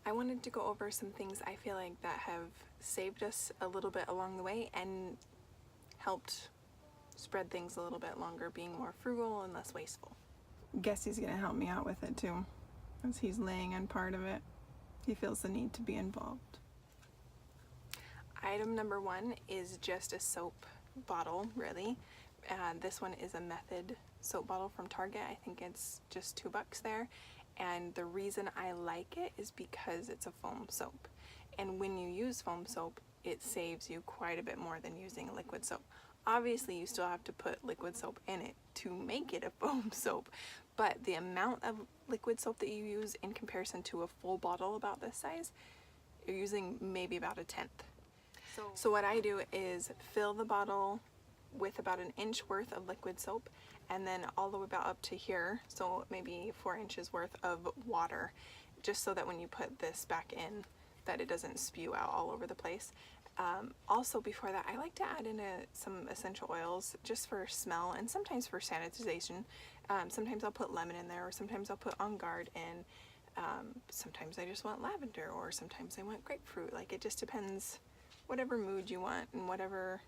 I wanted to go over some things I feel like that have saved us a little bit along the way and helped spread things a little bit longer, being more frugal and less wasteful. Guess he's gonna help me out with it too, as he's laying on part of it. He feels the need to be involved. Item number one is just a soap bottle, really. This one is a Method soap bottle from Target. I think it's just $2 there. And the reason I like it is because it's a foam soap. And when you use foam soap, it saves you quite a bit more than using a liquid soap. Obviously, you still have to put liquid soap in it to make it a foam soap, but the amount of liquid soap that you use in comparison to a full bottle about this size, you're using maybe about a tenth. So what I do is fill the bottle with about an inch worth of liquid soap, and then all the way about up to here, so maybe 4 inches worth of water, just so that when you put this back in, that it doesn't spew out all over the place. Also, before that, I like to add in some essential oils just for smell and sometimes for sanitization. Sometimes I'll put lemon in there, or sometimes I'll put On Guard in. Sometimes I just want lavender, or sometimes I want grapefruit. Like, it just depends whatever mood you want and whatever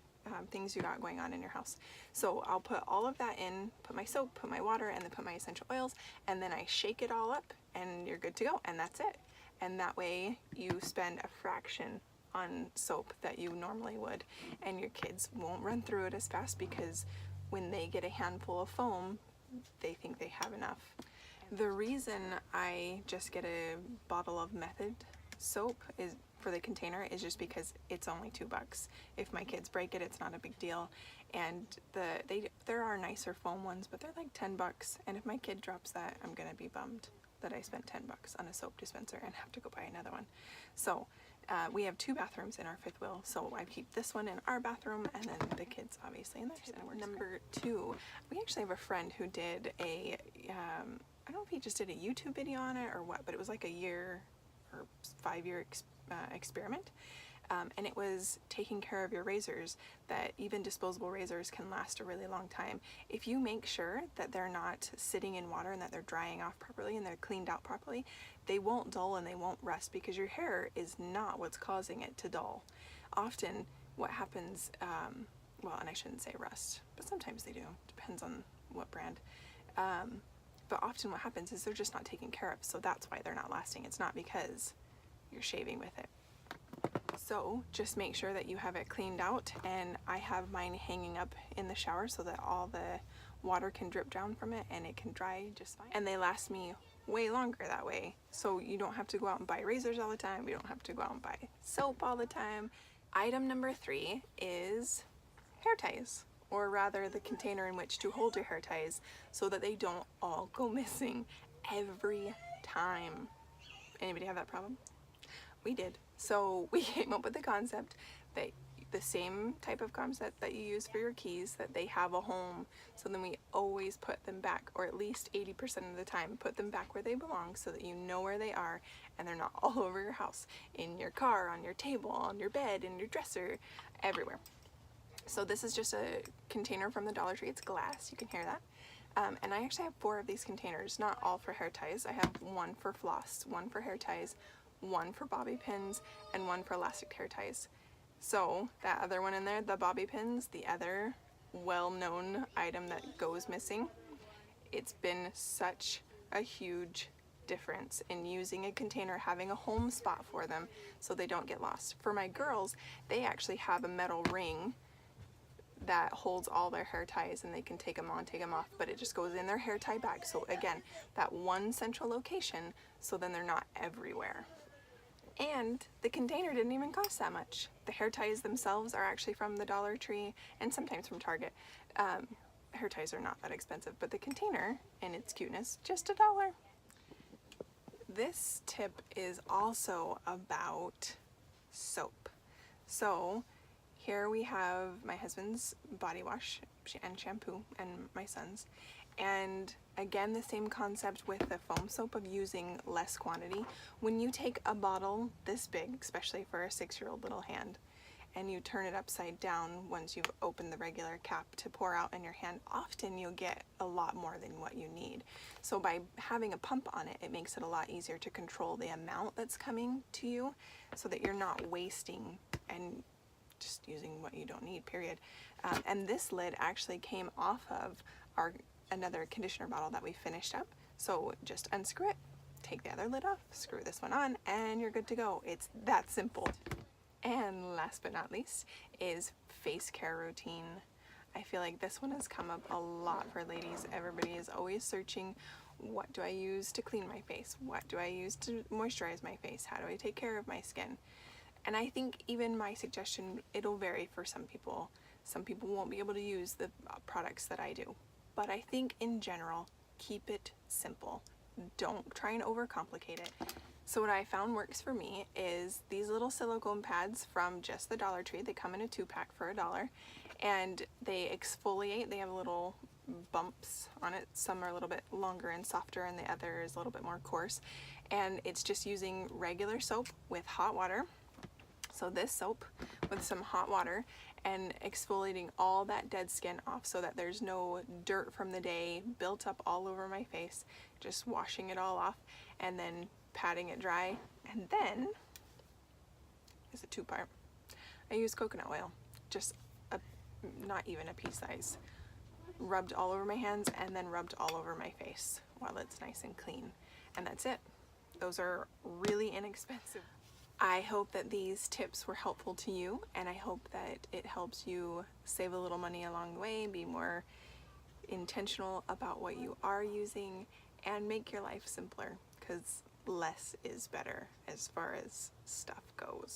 things you got going on in your house. So I'll put all of that in, put my soap, put my water, and then put my essential oils, and then I shake it all up and you're good to go, and that's it. And that way you spend a fraction on soap that you normally would, and your kids won't run through it as fast because when they get a handful of foam, they think they have enough. The reason I just get a bottle of Method soap is for the container is just because it's only $2. If my kids break it, it's not a big deal. And there are nicer foam ones, but they're like $10. And if my kid drops that, I'm gonna be bummed that I spent $10 on a soap dispenser and have to go buy another one. So we have 2 bathrooms in our fifth wheel, so I keep this one in our bathroom and then the kids obviously in theirs. Number 2, we actually have a friend who did a I don't know if he just did a YouTube video on it or what, but it was like a year or 5-year experiment, and it was taking care of your razors, that even disposable razors can last a really long time if you make sure that they're not sitting in water and that they're drying off properly and they're cleaned out properly. They won't dull and they won't rust because your hair is not what's causing it to dull. Often what happens, well, and I shouldn't say rust, but sometimes they do, depends on what brand. But often what happens is they're just not taken care of, so that's why they're not lasting. It's not because you're shaving with it. So just make sure that you have it cleaned out, and I have mine hanging up in the shower so that all the water can drip down from it and it can dry just fine. And they last me way longer that way. So you don't have to go out and buy razors all the time. You don't have to go out and buy soap all the time. Item number 3 is hair ties, or rather the container in which to hold your hair ties so that they don't all go missing every time. Anybody have that problem? We did. So we came up with the concept that the same type of concept that you use for your keys, that they have a home, so then we always put them back, or at least 80% of the time put them back where they belong, so that you know where they are and they're not all over your house, in your car, on your table, on your bed, in your dresser, everywhere. So this is just a container from the Dollar Tree. It's glass, you can hear that. And I actually have 4 of these containers, not all for hair ties. I have 1 for floss, 1 for hair ties, 1 for bobby pins, and 1 for elastic hair ties. So that other one in there, the bobby pins, the other well-known item that goes missing, it's been such a huge difference in using a container, having a home spot for them so they don't get lost. For my girls, they actually have a metal ring that holds all their hair ties, and they can take them on, take them off, but it just goes in their hair tie bag. So again, that one central location, so then they're not everywhere. And the container didn't even cost that much. The hair ties themselves are actually from the Dollar Tree and sometimes from Target. Hair ties are not that expensive, but the container and its cuteness, just $1. This tip is also about soap. So here we have my husband's body wash and shampoo and my son's. And again, the same concept with the foam soap of using less quantity. When you take a bottle this big, especially for a 6-year-old little hand, and you turn it upside down once you've opened the regular cap to pour out in your hand, often you'll get a lot more than what you need. So by having a pump on it, it makes it a lot easier to control the amount that's coming to you so that you're not wasting and just using what you don't need, period. And this lid actually came off of another conditioner bottle that we finished up. So just unscrew it, take the other lid off, screw this one on, and you're good to go. It's that simple. And last but not least is face care routine. I feel like this one has come up a lot for ladies. Everybody is always searching, what do I use to clean my face? What do I use to moisturize my face? How do I take care of my skin? And I think even my suggestion, it'll vary for some people. Some people won't be able to use the products that I do. But I think in general, keep it simple. Don't try and overcomplicate it. So what I found works for me is these little silicone pads from just the Dollar Tree. They come in a 2-pack for $1, and they exfoliate. They have little bumps on it. Some are a little bit longer and softer, and the other is a little bit more coarse. And it's just using regular soap with hot water. So this soap with some hot water and exfoliating all that dead skin off so that there's no dirt from the day built up all over my face. Just washing it all off and then patting it dry. And then, it's a 2-part. I use coconut oil, just not even a pea size. Rubbed all over my hands and then rubbed all over my face while it's nice and clean. And that's it. Those are really inexpensive. I hope that these tips were helpful to you, and I hope that it helps you save a little money along the way, be more intentional about what you are using, and make your life simpler, because less is better as far as stuff goes.